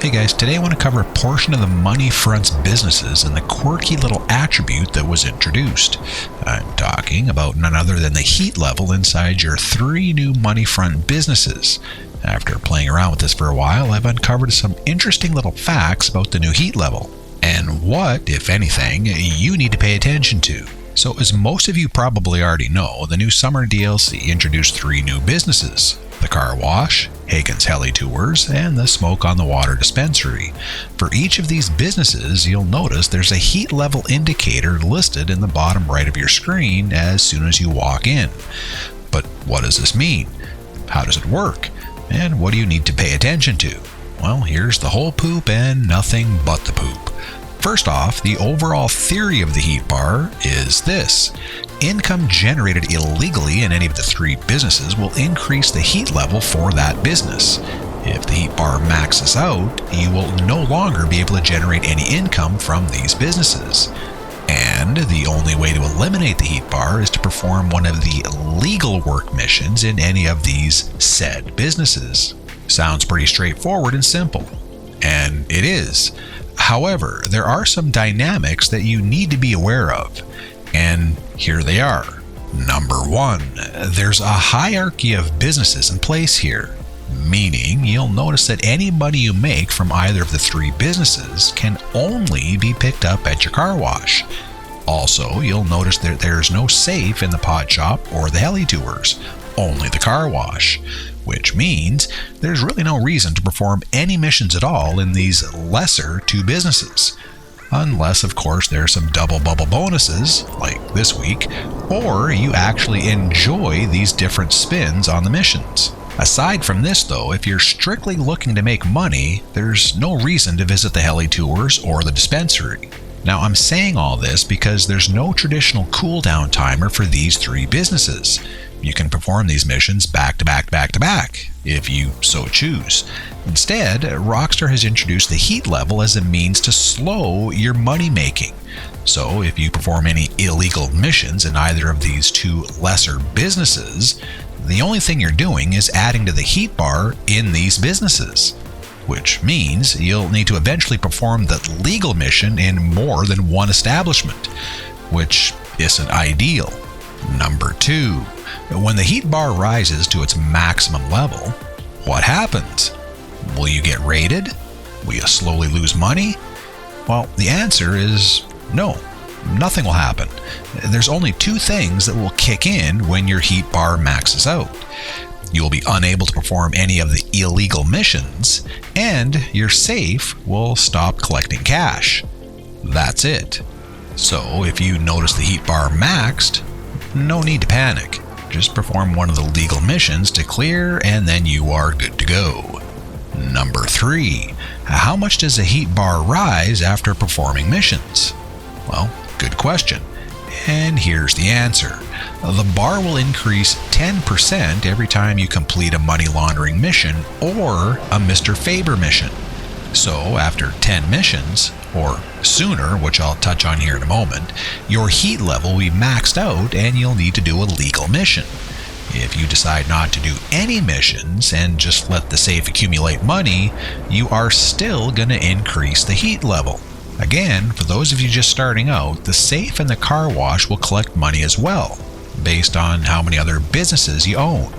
Hey guys, today I want to cover a portion of the money front's businesses and the quirky little attribute that was introduced. I'm talking about none other than the heat level inside your 3 new money front businesses. After playing around with this for a while, I've uncovered some interesting little facts about the new heat level and what, if anything, you need to pay attention to. So as most of you probably already know, the new summer DLC introduced 3 new businesses: the car wash, Hagen's Heli Tours, and the Smoke on the Water dispensary. For each of these businesses, you'll notice there's a heat level indicator listed in the bottom right of your screen as soon as you walk in. But what does this mean? How does it work? And what do you need to pay attention to? Well, here's the whole poop and nothing but the poop. First off, the overall theory of the heat bar is this: income generated illegally in any of the 3 businesses will increase the heat level for that business. If the heat bar maxes out, you will no longer be able to generate any income from these businesses. And the only way to eliminate the heat bar is to perform one of the legal work missions in any of these said businesses. Sounds pretty straightforward and simple. And it is. However, there are some dynamics that you need to be aware of, and here they are. Number 1, there's a hierarchy of businesses in place here, meaning you'll notice that any money you make from either of the 3 businesses can only be picked up at your car wash. Also, you'll notice that there's no safe in the pot shop or the heli tours, only the car wash, which means there's really no reason to perform any missions at all in these lesser 2 businesses. Unless, of course, there's some double bubble bonuses, like this week, or you actually enjoy these different spins on the missions. Aside from this, though, if you're strictly looking to make money, there's no reason to visit the heli tours or the dispensary. Now, I'm saying all this because there's no traditional cooldown timer for these 3 businesses. You can perform these missions back to back, if you so choose. Instead, Rockstar has introduced the heat level as a means to slow your money making. So if you perform any illegal missions in either of these 2 lesser businesses, the only thing you're doing is adding to the heat bar in these businesses, which means you'll need to eventually perform the legal mission in more than one establishment, which isn't ideal. Number 2, when the heat bar rises to its maximum level, what happens? Will you get raided? Will you slowly lose money? Well, the answer is no. Nothing will happen. There's only 2 things that will kick in when your heat bar maxes out. You will be unable to perform any of the illegal missions, and your safe will stop collecting cash. That's it. So if you notice the heat bar maxed, no need to panic. Just perform one of the legal missions to clear, and then you are good to go. Number 3, how much does the heat bar rise after performing missions? Well, good question. And here's the answer. The bar will increase 10% every time you complete a money laundering mission or a Mr. Faber mission. So after 10 missions, or sooner, which I'll touch on here in a moment, your heat level will be maxed out and you'll need to do a legal mission. If you decide not to do any missions and just let the safe accumulate money, you are still going to increase the heat level. Again, for those of you just starting out, the safe and the car wash will collect money as well, based on how many other businesses you own.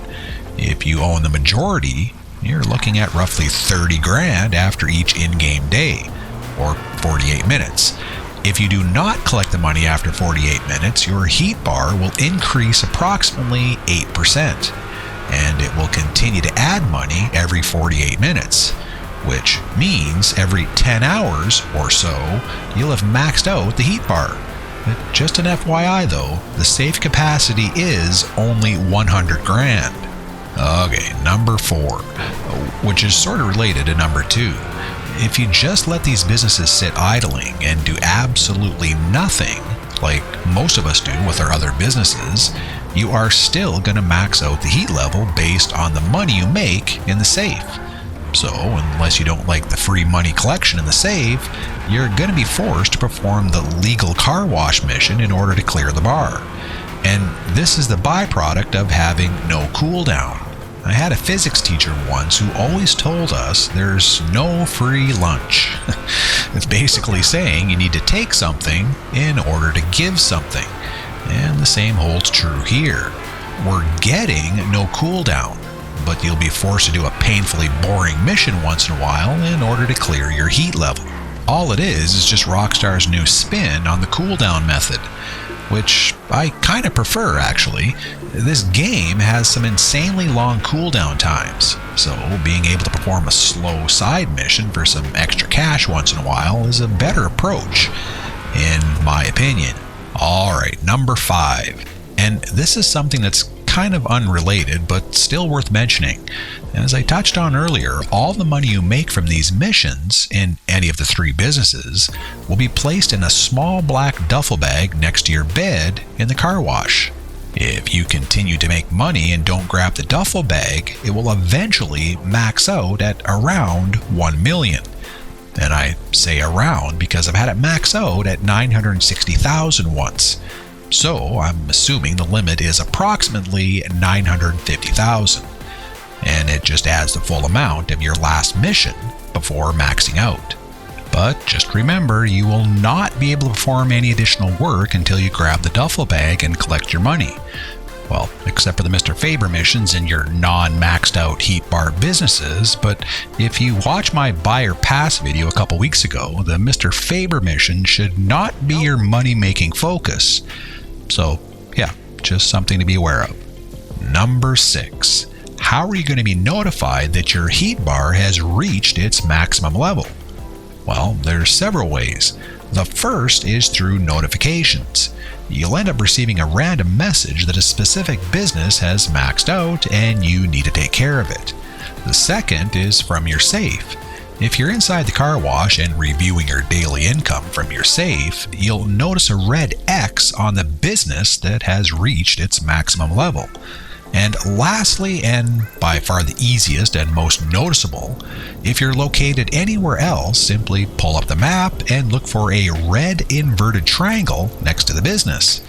If you own the majority, you're looking at roughly 30 grand after each in-game day, or 48 minutes. If you do not collect the money after 48 minutes, your heat bar will increase approximately 8%, and it will continue to add money every 48 minutes, which means every 10 hours or so, you'll have maxed out the heat bar. Just an FYI though, the safe capacity is only 100 grand. Okay, number 4, which is sort of related to number 2. If you just let these businesses sit idling and do absolutely nothing, like most of us do with our other businesses, you are still going to max out the heat level based on the money you make in the safe. So, unless you don't like the free money collection in the safe, you're going to be forced to perform the legal car wash mission in order to clear the bar. And this is the byproduct of having no cooldown. I had a physics teacher once who always told us there's no free lunch. It's basically saying you need to take something in order to give something. And the same holds true here. We're getting no cooldown, but you'll be forced to do a painfully boring mission once in a while in order to clear your heat level. All it is just Rockstar's new spin on the cooldown method, which I kind of prefer actually. This game has some insanely long cooldown times, so being able to perform a slow side mission for some extra cash once in a while is a better approach, in my opinion. Alright, number 5. And this is something that's kind of unrelated, but still worth mentioning. As I touched on earlier, all the money you make from these missions in any of the 3 businesses will be placed in a small black duffel bag next to your bed in the car wash. If you continue to make money and don't grab the duffel bag, it will eventually max out at around 1 million. And I say around because I've had it max out at 960,000 once. So I'm assuming the limit is approximately 950,000. And it just adds the full amount of your last mission before maxing out. But just remember, you will not be able to perform any additional work until you grab the duffel bag and collect your money. Well, except for the Mr. Faber missions in your non-maxed out heat bar businesses, but if you watch my buy or pass video a couple weeks ago, the Mr. Faber mission should not be your money-making focus. So, yeah, just something to be aware of. Number 6. How are you going to be notified that your heat bar has reached its maximum level? Well, there's several ways. The first is through notifications. You'll end up receiving a random message that a specific business has maxed out and you need to take care of it. The second is from your safe. If you're inside the car wash and reviewing your daily income from your safe, you'll notice a red X on the business that has reached its maximum level. And lastly, and by far the easiest and most noticeable, if you're located anywhere else, simply pull up the map and look for a red inverted triangle next to the business.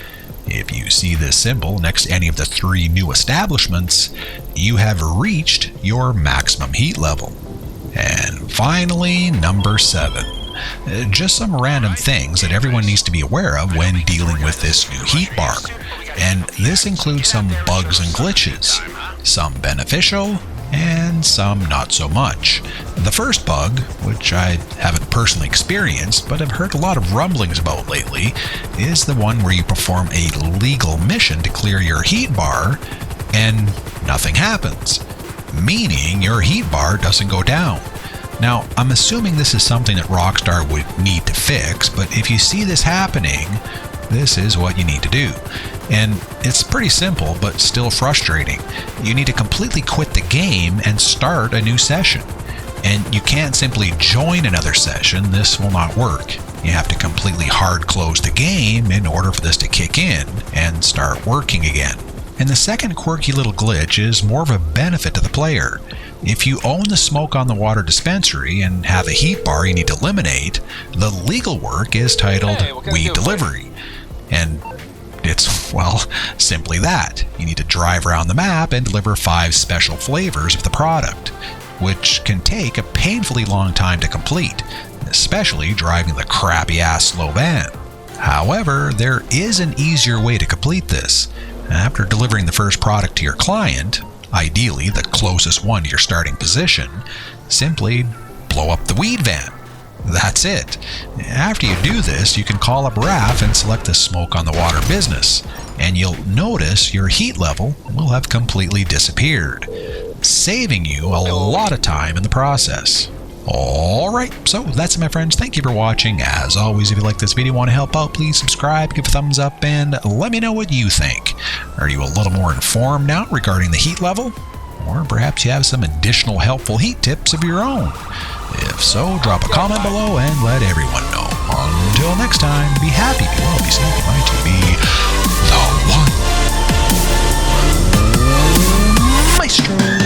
If you see this symbol next to any of the 3 new establishments, you have reached your maximum heat level. And finally, number 7. Just some random things that everyone needs to be aware of when dealing with this new heat bar. And this includes some bugs and glitches, some beneficial, and some not so much. The first bug, which I haven't personally experienced, but have heard a lot of rumblings about lately, is the one where you perform a legal mission to clear your heat bar, and nothing happens, meaning your heat bar doesn't go down. Now, I'm assuming this is something that Rockstar would need to fix, but if you see this happening, this is what you need to do. And it's pretty simple, but still frustrating. You need to completely quit the game and start a new session. And you can't simply join another session. This will not work. You have to completely hard close the game in order for this to kick in and start working again. And the second quirky little glitch is more of a benefit to the player. If you own the smoke on the water dispensary and have a heat bar you need to eliminate, the legal work is titled Weed Delivery. And it's, well, simply that. You need to drive around the map and deliver 5 special flavors of the product, which can take a painfully long time to complete, especially driving the crappy-ass slow van. However, there is an easier way to complete this. After delivering the first product to your client, ideally the closest one to your starting position, simply blow up the weed van. That's it. After you do this, you can call up RAF and select the smoke on the water business, and you'll notice your heat level will have completely disappeared, saving you a lot of time in the process. Alright, so that's it, my friends. Thank you for watching. As always, if you like this video and want to help out, please subscribe, give a thumbs up, and let me know what you think. Are you a little more informed now regarding the heat level? Or perhaps you have some additional helpful heat tips of your own? If so, drop a comment below and let everyone know. Until next time, be happy, be well, be safe, be to be the one. Maestro.